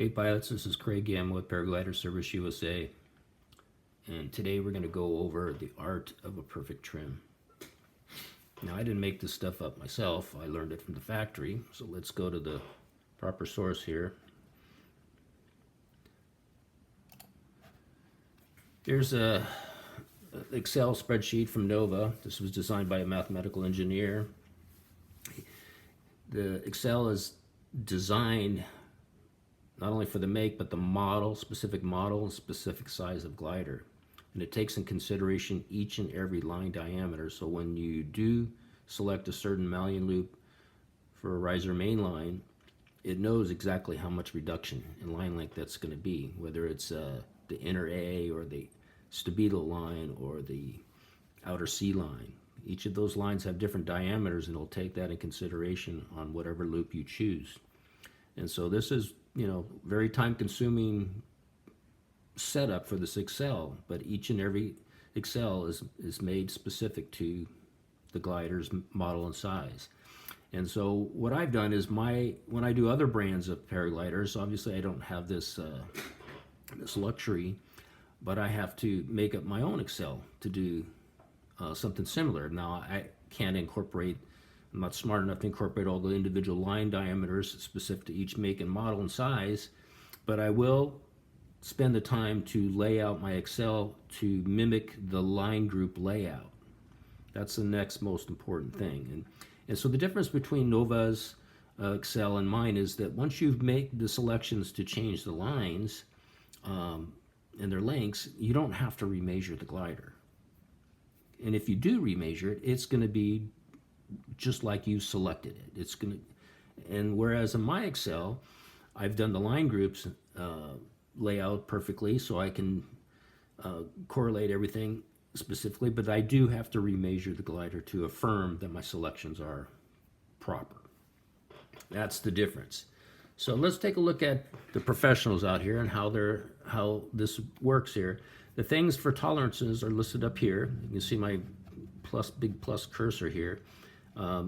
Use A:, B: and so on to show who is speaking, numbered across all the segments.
A: Hey pilots, this is Craig Gamma with Paraglider Service USA, and today we're going to go over the art of a perfect trim. Now, I didn't make this stuff up myself. I learned it from the factory, so let's go to the proper source here. Here's a Excel spreadsheet from Nova. This was designed by a mathematical engineer. The Excel is designed not only for the make, but the model, specific model, and specific size of glider. And it takes in consideration each and every line diameter. So when you do select a certain malleon loop for a riser main line, it knows exactly how much reduction in line length that's going to be, whether it's the inner A or the stabilo line or the outer C line. Each of those lines have different diameters, and it'll take that in consideration on whatever loop you choose. And so this is, very time-consuming setup for this Excel, but each and every Excel is made specific to the glider's model and size. And so what I've done is when I do other brands of paragliders, obviously I don't have this this luxury, but I have to make up my own Excel to do something similar. Now I can't incorporate. I'm not smart enough to incorporate all the individual line diameters specific to each make and model and size, but I will spend the time to lay out my Excel to mimic the line group layout. That's the next most important thing. And so the difference between Nova's Excel and mine is that once you've made the selections to change the lines and their lengths, you don't have to remeasure the glider. And if you do remeasure it, it's going to be just like you selected it. It's going to, and whereas in my Excel, I've done the line groups layout perfectly, so I can correlate everything specifically, but I do have to remeasure the glider to affirm that my selections are proper. That's the difference. So let's take a look at the professionals out here and how this works here. The things for tolerances are listed up here. You can see my big plus cursor here.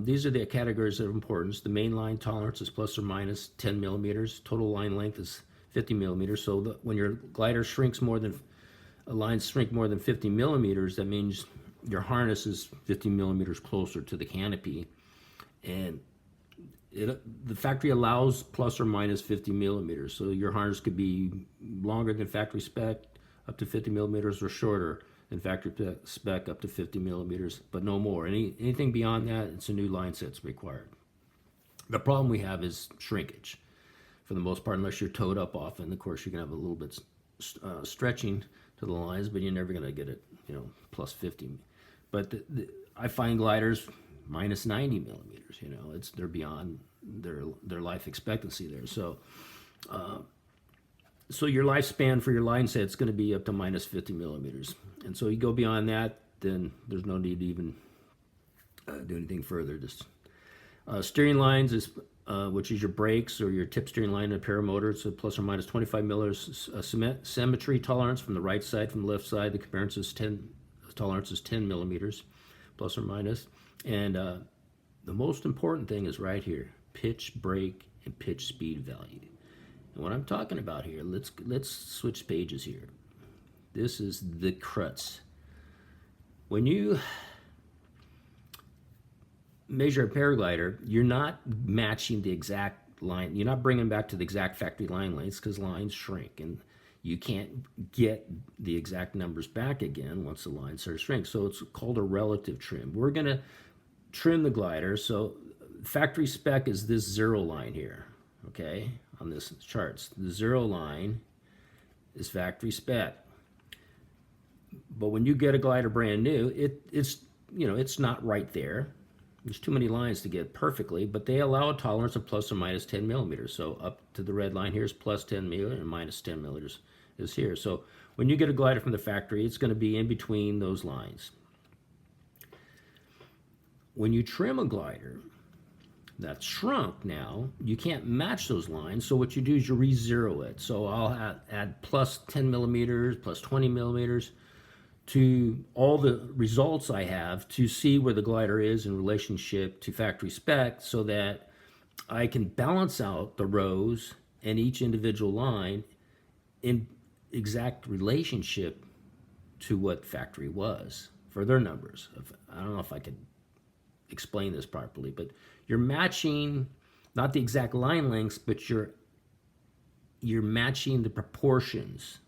A: These are the categories of importance. The main line tolerance is plus or minus 10 millimeters. Total line length is 50 millimeters. So when your glider shrinks lines shrink more than 50 millimeters, that means your harness is 50 millimeters closer to the canopy. And the factory allows plus or minus 50 millimeters. So your harness could be longer than factory spec, up to 50 millimeters, or shorter than factory spec, up to 50 millimeters, but no more. Anything beyond that, it's a new line set's required. The problem we have is shrinkage, for the most part, unless you're towed up often. Of course, you're going to have a little bit stretching to the lines, but you're never going to get it, plus 50. But I find gliders minus 90 millimeters. They're beyond their life expectancy there. So your lifespan for your line set is going to be up to minus 50 millimeters. And so you go beyond that, then there's no need to even do anything further. Just steering lines is which is your brakes or your tip steering line and paramotor. So plus or minus 25 millimeters symmetry tolerance from the right side, from the left side. The tolerance is 10 millimeters, plus or minus. And the most important thing is right here: pitch, brake, and pitch speed value. And what I'm talking about here, let's switch pages here. This is the crux. When you measure a paraglider, you're not matching the exact line. You're not bringing back to the exact factory line lengths, because lines shrink, and you can't get the exact numbers back again once the line starts to shrink. So it's called a relative trim. We're going to trim the glider. So factory spec is this zero line here, okay, on this charts. The zero line is factory spec. But when you get a glider brand new, it's not right there. There's too many lines to get perfectly, but they allow a tolerance of plus or minus 10 millimeters. So up to the red line here is plus 10 millimeters, and minus 10 millimeters is here. So when you get a glider from the factory, it's going to be in between those lines. When you trim a glider that's shrunk now, you can't match those lines. So what you do is you re-zero it. So I'll add plus 10 millimeters, plus 20 millimeters to all the results I have to see where the glider is in relationship to factory spec, so that I can balance out the rows and each individual line in exact relationship to what factory was for their numbers. I don't know if I could explain this properly, but you're matching not the exact line lengths, but you're matching the proportions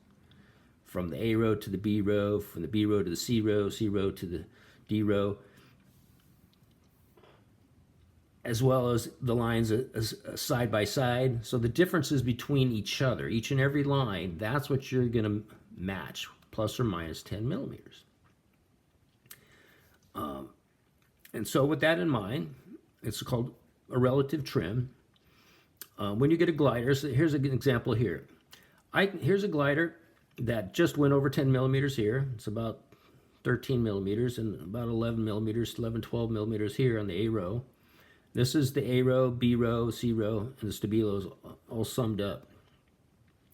A: from the A row to the B row, from the B row to the C row to the D row, as well as the lines side by side. So the differences between each other, each and every line, that's what you're going to match, plus or minus 10 millimeters. And so with that in mind, it's called a relative trim. When you get a glider, so here's an example here. Here's a glider that just went over 10 millimeters here. It's about 13 millimeters and about 11 millimeters, 11, 12 millimeters here on the A row. This is the A row, B row, C row, and the stabilos all summed up.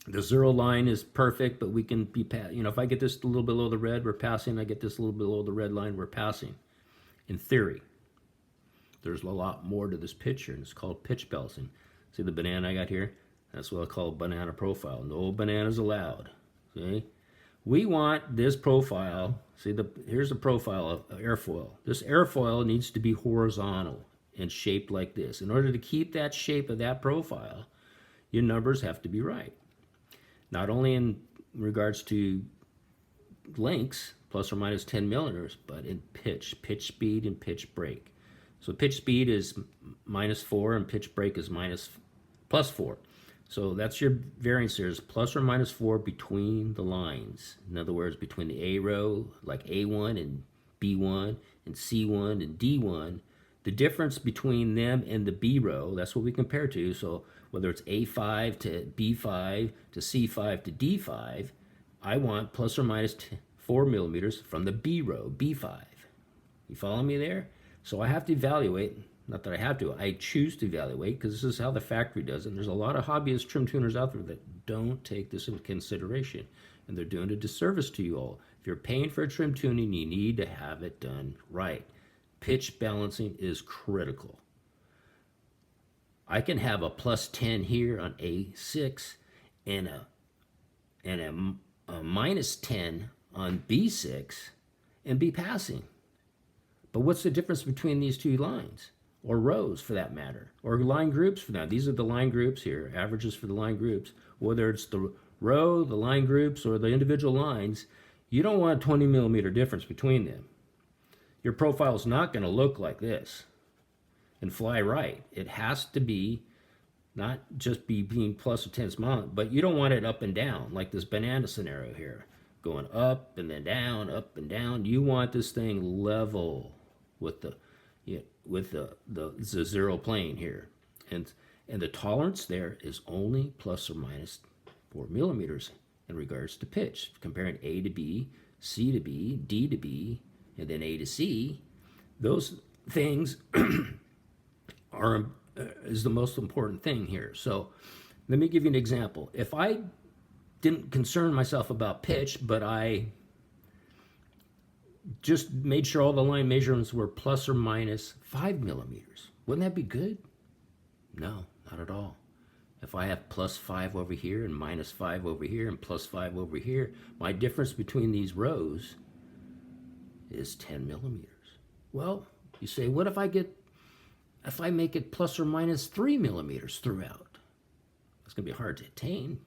A: The zero line is perfect, but we can be, if I get this a little below the red, we're passing. I get this a little below the red line, we're passing. In theory, there's a lot more to this picture, and it's called pitch balancing. See the banana I got here? That's what I call banana profile. No bananas allowed. See? We want this profile. See, here's the profile of airfoil. This airfoil needs to be horizontal and shaped like this. In order to keep that shape of that profile, your numbers have to be right. Not only in regards to lengths, plus or minus 10 millimeters, but in pitch speed, and pitch break. So pitch speed is -4 and pitch break is +4. So that's your variance here, is plus or minus 4 between the lines. In other words, between the A row, like A1 and B1 and C1 and D1, the difference between them and the B row, that's what we compare to. So whether it's A5 to B5 to C5 to D5, I want plus or minus 4 millimeters from the B row, B5. You follow me there? So I have to evaluate, not that I have to, I choose to evaluate, because this is how the factory does it. And there's a lot of hobbyist trim tuners out there that don't take this into consideration, and they're doing a disservice to you all. If you're paying for a trim tuning, you need to have it done right. Pitch balancing is critical. I can have a +10 here on A6 and a -10 on B6 and be passing. But what's the difference between these two lines, or rows for that matter, or line groups for that? These are the line groups here, averages for the line groups. Whether it's the row, the line groups, or the individual lines, you don't want a 20 millimeter difference between them. Your profile is not going to look like this and fly right. It has to be not just being plus or 10 miles, but you don't want it up and down like this banana scenario here, going up and then down, up and down. You want this thing level with the zero plane here, and the tolerance there is only plus or minus 4 millimeters in regards to pitch, comparing A to B, C to B, D to B, and then A to C. Those things is the most important thing here. So let me give you an example. If I didn't concern myself about pitch, but I just made sure all the line measurements were plus or minus 5 millimeters, wouldn't that be good? No, not at all. If I have +5 over here and -5 over here and +5 over here, my difference between these rows is 10 millimeters. Well, you say, what if I make it plus or minus 3 millimeters throughout? It's going to be hard to attain,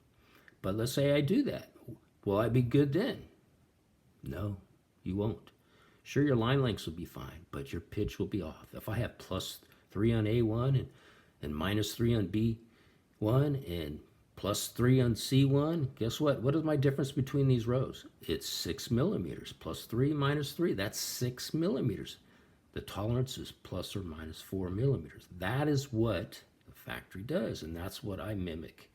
A: but let's say I do that. Will I be good then? No, you won't. Sure, your line lengths will be fine, but your pitch will be off. If I have +3 on A1 and -3 on B1 and +3 on C1, guess what? What is my difference between these rows? It's 6 millimeters. +3 -3, that's 6 millimeters. The tolerance is plus or minus 4 millimeters. That is what the factory does, and that's what I mimic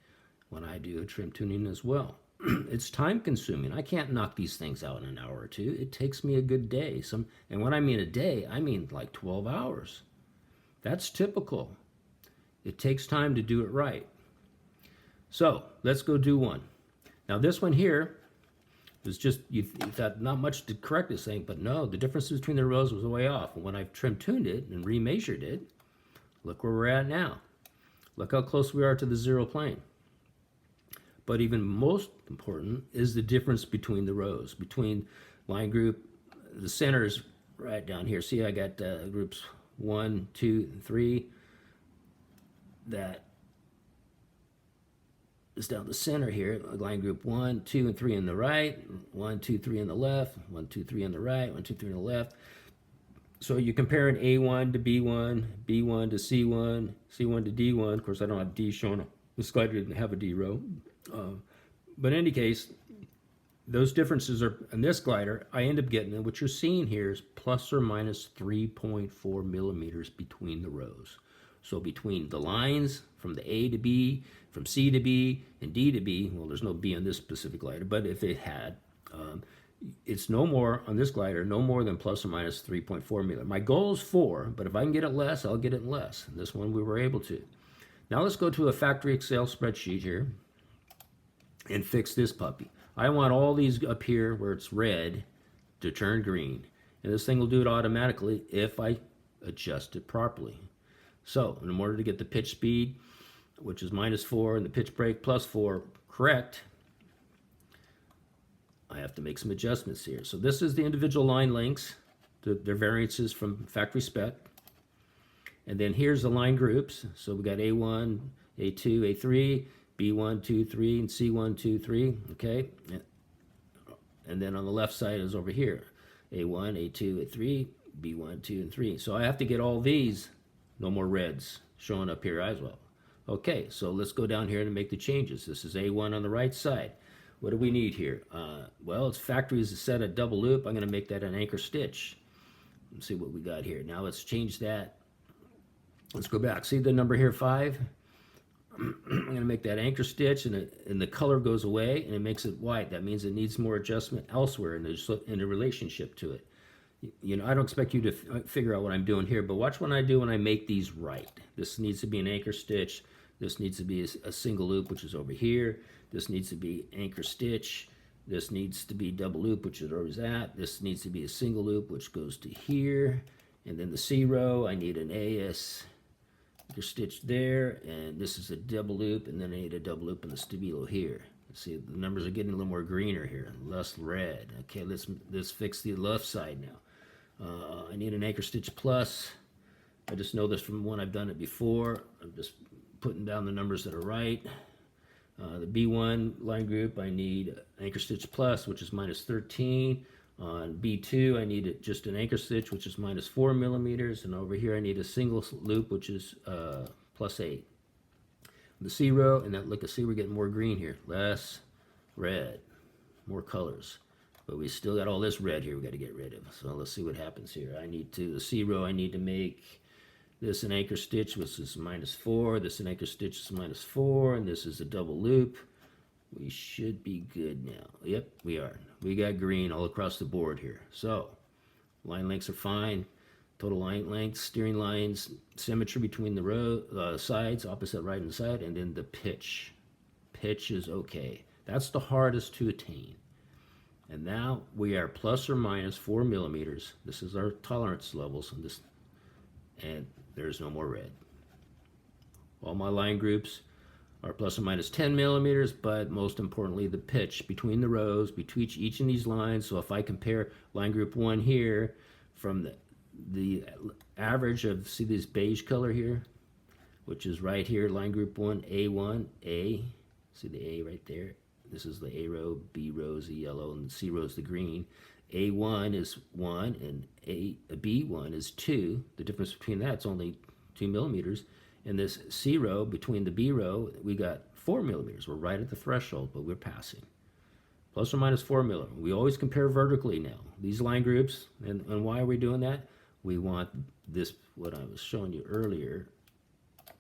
A: when I do a trim tuning as well. It's time consuming. I can't knock these things out in an hour or two. It takes me a good day. And when I mean a day, I mean like 12 hours. That's typical. It takes time to do it right. So let's go do one. Now this one here was just, you thought not much to correct this thing, but no, the difference between the rows was way off. And when I've trim tuned it and remeasured it, look where we're at now. Look how close we are to the zero plane. But even most important is the difference between the rows. Between line group, the center is right down here. See, I got groups 1, 2, and 3. That is down the center here. Line group 1, 2, and 3 on the right. 1, 2, 3 on the left. 1, 2, 3 on the right. 1, 2, 3 on the left. So you compare an A1 to B1, B1 to C1, C1 to D1. Of course, I don't have D shown. This glider didn't have a D row. But in any case, those differences are, in this glider, I end up getting, and what you're seeing here is plus or minus 3.4 millimeters between the rows. So between the lines from the A to B, from C to B, and D to B, well, there's no B on this specific glider, but if it had, it's no more, on this glider, no more than plus or minus 3.4 millimeters. My goal is 4, but if I can get it less, I'll get it less. And this one we were able to. Now let's go to a factory Excel spreadsheet here and fix this puppy. I want all these up here where it's red to turn green. And this thing will do it automatically if I adjust it properly. So in order to get the pitch speed, which is -4, and the pitch break +4 correct, I have to make some adjustments here. So this is the individual line lengths, their variances from factory spec. And then here's the line groups. So we got A1, A2, A3, B1, 2, 3, and C1, 2, 3, okay? And then on the left side is over here, A1, A2, A3, B1, 2, and 3. So I have to get all these, no more reds, showing up here as well. Okay, so let's go down here and make the changes. This is A1 on the right side. What do we need here? Well, it's factory is set at double loop. I'm going to make that an anchor stitch. Let's see what we got here. Now let's change that. Let's go back. See the number here, 5? I'm going to make that anchor stitch, and the color goes away, and it makes it white. That means it needs more adjustment elsewhere in the relationship to it. You know, I don't expect you to figure out what I'm doing here, but watch what I do when I make these right. This needs to be an anchor stitch. This needs to be a single loop, which is over here. This needs to be anchor stitch. This needs to be double loop, which is always that. This needs to be a single loop, which goes to here. And then the C row, I need an AS anchor stitch there. And this is a double loop, and then I need a double loop in the stabilo here. See, the numbers are getting a little more greener here, less red. Okay, let's fix the left side now. I need an anchor stitch plus. I just know this from when I've done it before. I'm just putting down the numbers that are right. The B1 line group, I need anchor stitch plus, which is -13. On B2, I need just an anchor stitch, which is -4 millimeters. And over here, I need a single loop, which is +8. The C row, and that, look, see, we're getting more green here. Less red, more colors. But we still got all this red here we got to get rid of. So let's see what happens here. The C row, I need to make this an anchor stitch, which is -4. This an anchor stitch is -4, and this is a double loop. We should be good now. Yep, we are. We got green all across the board here. So line lengths are fine. Total line length, steering lines, symmetry between the sides, opposite right and side, and then the pitch. Pitch is okay. That's the hardest to attain. And now we are plus or minus 4 millimeters. This is our tolerance levels, and there's no more red. All my line groups are plus or minus 10 millimeters, but most importantly, the pitch between the rows, between each of these lines. So if I compare line group 1 here from the average of, see this beige color here, which is right here, line group 1, A1, A, see the A right there. This is the A row, B row is the yellow, and C row is the green. A1 is 1, and B1 is 2. The difference between that's only 2 millimeters. And this C row, between the B row, we got 4 millimeters. We're right at the threshold, but we're passing. Plus or minus 4 millimeters. We always compare vertically now. These line groups, and why are we doing that? We want this, what I was showing you earlier,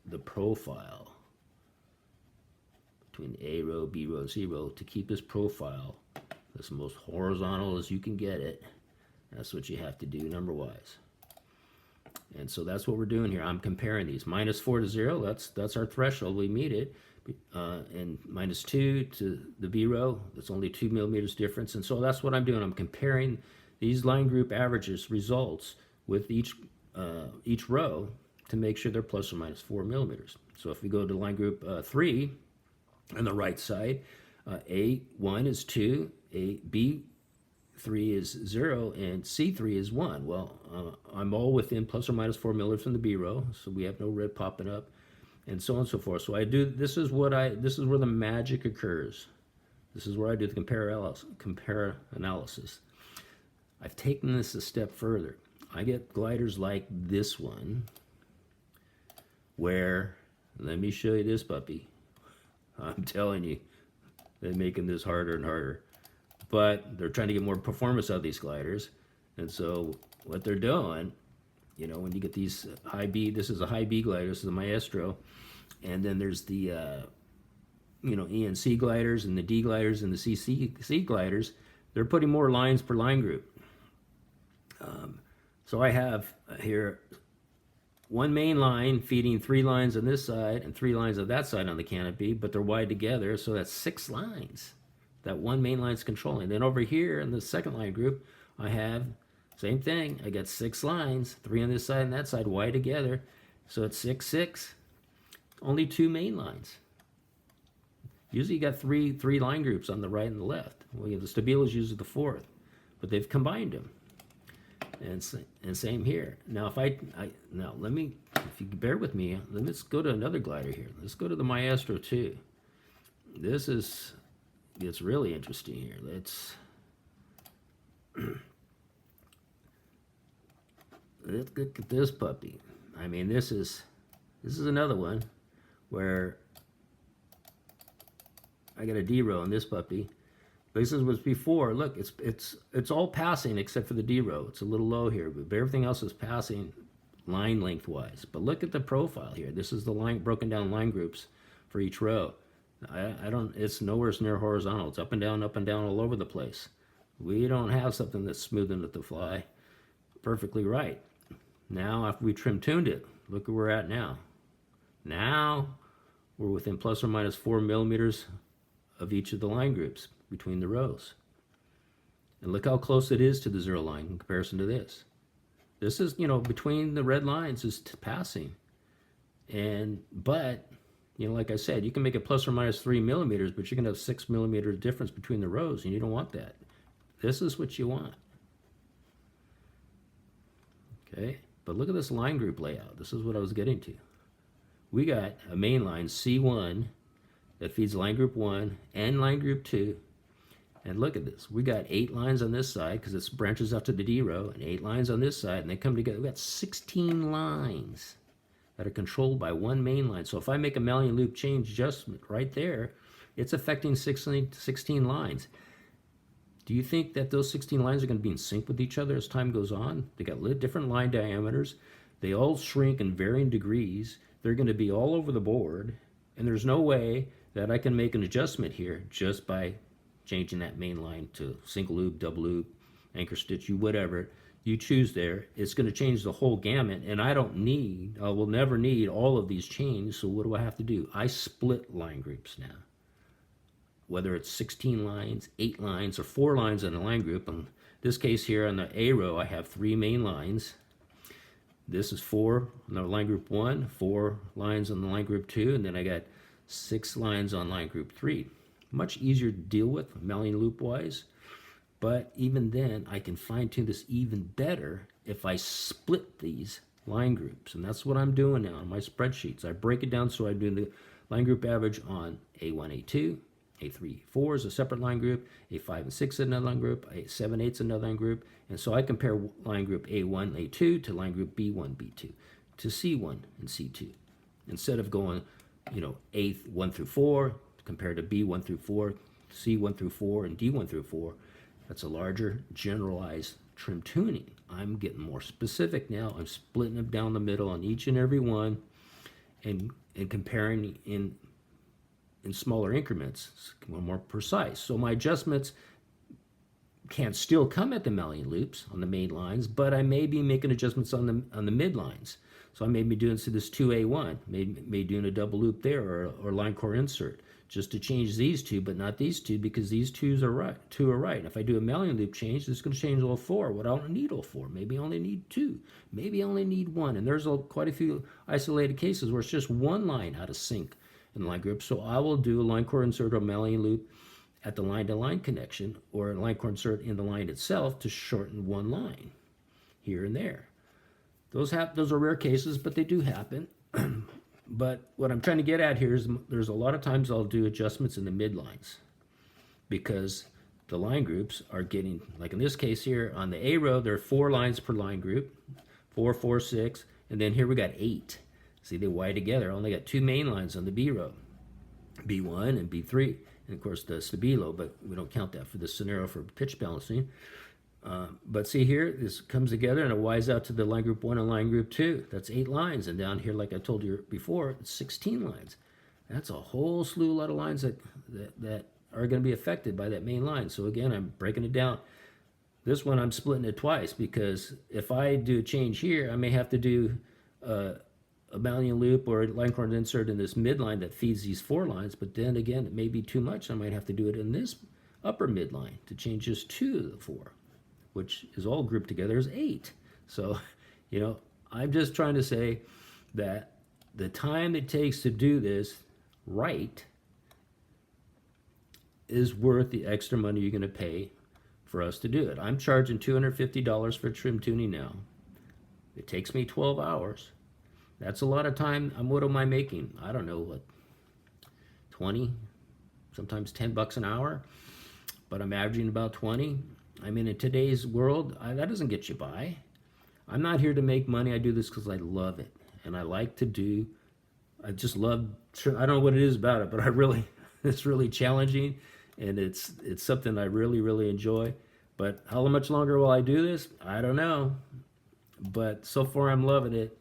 A: the profile between A row, B row, C row, to keep this profile as most horizontal as you can get it. That's what you have to do number-wise. And so that's what we're doing here. I'm comparing these. -4 to 0, that's our threshold. We meet it. And -2 to the B row, that's only 2 millimeters difference. And so that's what I'm doing. I'm comparing these line group averages results with each row to make sure they're plus or minus 4 millimeters. So if we go to line group 3, on the right side. A1 is 2, B3 is 0, and C3 is 1. Well, I'm all within plus or minus 4 milliliters from the B row, so we have no red popping up, and so on and so forth. So I do, this is where the magic occurs. This is where I do the compare analysis. I've taken this a step further. I get gliders like this one, where, let me show you this puppy. I'm telling you, they're making this harder and harder. But they're trying to get more performance out of these gliders. And so what they're doing, you know, when you get these high B, this is a high B glider, this is a Maestro. And then there's the, you know, E and C gliders and the D gliders and the C gliders. They're putting more lines per line group. So I have here one main line feeding 3 lines on this side and 3 lines on that side on the canopy, but they're wide together, so that's 6 lines that one main line is controlling. Then over here in the second line group, I have same thing. I got 6 lines, 3 on this side and that side, wide together, so it's 6, 6. Only 2 main lines. Usually you got three line groups on the right and the left. Well, the Stabilo is usually the 4th, but they've combined them. And same here. Now, if now let me, if you bear with me, let's go to another glider here. Let's go to the Maestro 2. This is, it's really interesting here. Let's look at this puppy. I mean, this is another one where I got a D row in this puppy. This was before. Look, it's all passing except for the D row. It's a little low here, but everything else is passing line lengthwise. But look at the profile here. This is the line, broken down line groups for each row. I don't. It's nowhere near horizontal. It's up and down all over the place. We don't have something that's smooth enough to fly perfectly right. Now, after we trim tuned it, look where we're at now. Now we're within plus or minus 4 millimeters of each of the line groups between the rows. And look how close it is to the 0 line in comparison to this. This is, you know, between the red lines is passing. But, you know, like I said, you can make it plus or minus 3 millimeters, but you're going to have 6 millimeter difference between the rows, and you don't want that. This is what you want. Okay, but look at this line group layout. This is what I was getting to. We got a main line, C1, that feeds line group 1 and line group 2. And look at this. We got 8 lines on this side because it branches out to the D row, and 8 lines on this side, and they come together. We got 16 lines that are controlled by one main line. So if I make a Maillon loop change adjustment right there, it's affecting 16 lines. Do you think that those 16 lines are going to be in sync with each other as time goes on? They got different line diameters. They all shrink in varying degrees. They're going to be all over the board, and there's no way that I can make an adjustment here just by changing that main line to single loop, double loop, anchor stitch, whatever you choose there. It's going to change the whole gamut, and I will never need all of these chains, so what do I have to do? I split line groups now. Whether it's 16 lines, 8 lines, or 4 lines in a line group. In this case here on the A row, I have 3 main lines. This is 4 on the line group 1, 4 lines on the line group 2, and then I got 6 lines on line group 3. Much easier to deal with Maillon loop wise, but even then I can fine tune this even better if I split these line groups, and that's what I'm doing now on my spreadsheets. I break it down so I do the line group average on A1, A2, A3, 4 is a separate line group, A5 and 6 is another line group, A7, 8 is another line group, and so I compare line group A1, A2 to line group B1, B2, to C1 and C2, instead of going, you know, A1 through 4 compared to B1 through 4, C1 through 4, and D1 through 4. That's a larger generalized trim tuning. I'm getting more specific now. I'm splitting them down the middle on each and every one, and comparing in smaller increments, more precise. So my adjustments can still come at the Maillon loops on the main lines, but I may be making adjustments on the mid lines. So I may be doing this 2A1, maybe doing a double loop there, or line core insert, just to change these two, but not these two, because these two are right. If I do a Maillon loop change, it's going to change all 4. Well, I don't need all 4. Maybe I only need 2. Maybe I only need 1. And there's quite a few isolated cases where it's just one line out of sync, in the line group. So I will do a line core insert or malleable loop at the line-to-line connection, or a line core insert in the line itself to shorten one line here and there. Those are rare cases, but they do happen. But what I'm trying to get at here is there's a lot of times I'll do adjustments in the midlines because the line groups are getting, like in this case here, on the A row, there are 4 lines per line group, 4, 4, 6, and then here we got 8. See, they wide together. I only got 2 main lines on the B row, B1 and B3, and of course the stabilo, but we don't count that for this scenario for pitch balancing. But see here, this comes together and it wides out to the line group 1 and line group 2. That's 8 lines. And down here, like I told you before, it's 16 lines. That's a whole slew lot of lines that are going to be affected by that main line. So again, I'm breaking it down. This one, I'm splitting it twice because if I do a change here, I may have to do a malleable loop or a line core insert in this midline that feeds these 4 lines. But then again, it may be too much. I might have to do it in this upper midline to change just 2 of the 4. Which is all grouped together as 8. So, you know, I'm just trying to say that the time it takes to do this right is worth the extra money you're going to pay for us to do it. I'm charging $250 for trim tuning now. It takes me 12 hours. That's a lot of time. What am I making? I don't know, what, 20, sometimes $10 an hour, but I'm averaging about 20. I mean, in today's world, that doesn't get you by. I'm not here to make money. I do this because I love it. And I like to do, I just love, I don't know what it is about it, but it's really challenging. And it's something I really, really enjoy. But how much longer will I do this? I don't know. But so far, I'm loving it.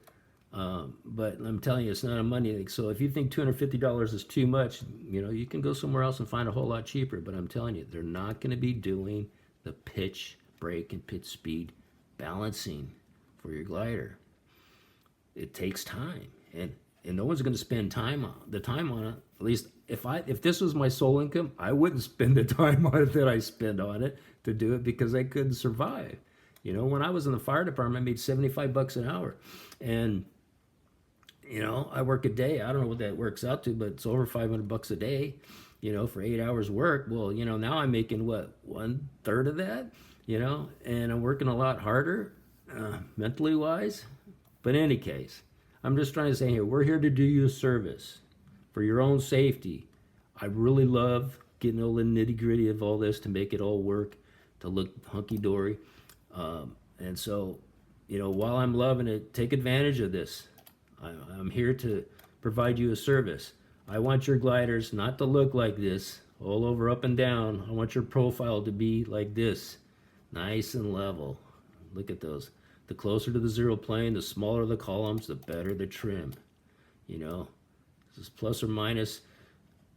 A: But I'm telling you, it's not a money thing. So if you think $250 is too much, you know, you can go somewhere else and find a whole lot cheaper. But I'm telling you, they're not going to be doing the pitch, break, and pitch speed balancing for your glider. It takes time, and no one's going to spend the time on it. At least if this was my sole income, I wouldn't spend the time on it that I spend on it to do it because I couldn't survive. You know, when I was in the fire department, I made $75 an hour, and you know, I work a day. I don't know what that works out to, but it's over $500 a day. You know, for 8 hours work. Well, you know, now I'm making what, 1/3 of that, you know, and I'm working a lot harder, mentally wise. But in any case, I'm just trying to say here, we're here to do you a service for your own safety. I really love getting all the nitty gritty of all this to make it all work, to look hunky-dory. And so, you know, while I'm loving it, take advantage of this. I'm here to provide you a service. I want your gliders not to look like this, all over up and down. I want your profile to be like this, nice and level. Look at those. The closer to the zero plane, the smaller the columns, the better the trim. You know, this is plus or minus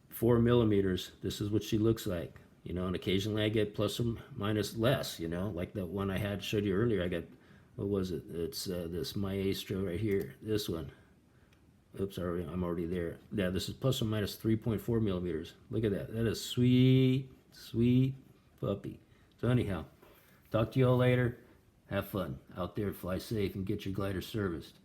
A: 4 millimeters. This is what she looks like. You know, and occasionally I get plus or minus less, you know, like that one I showed you earlier. I got, what was it? It's this Maestro right here, this one. Oops, I'm already there. Yeah, this is plus or minus 3.4 millimeters. Look at that. That is sweet, sweet puppy. So anyhow, talk to you all later. Have fun out there, fly safe, and get your glider serviced.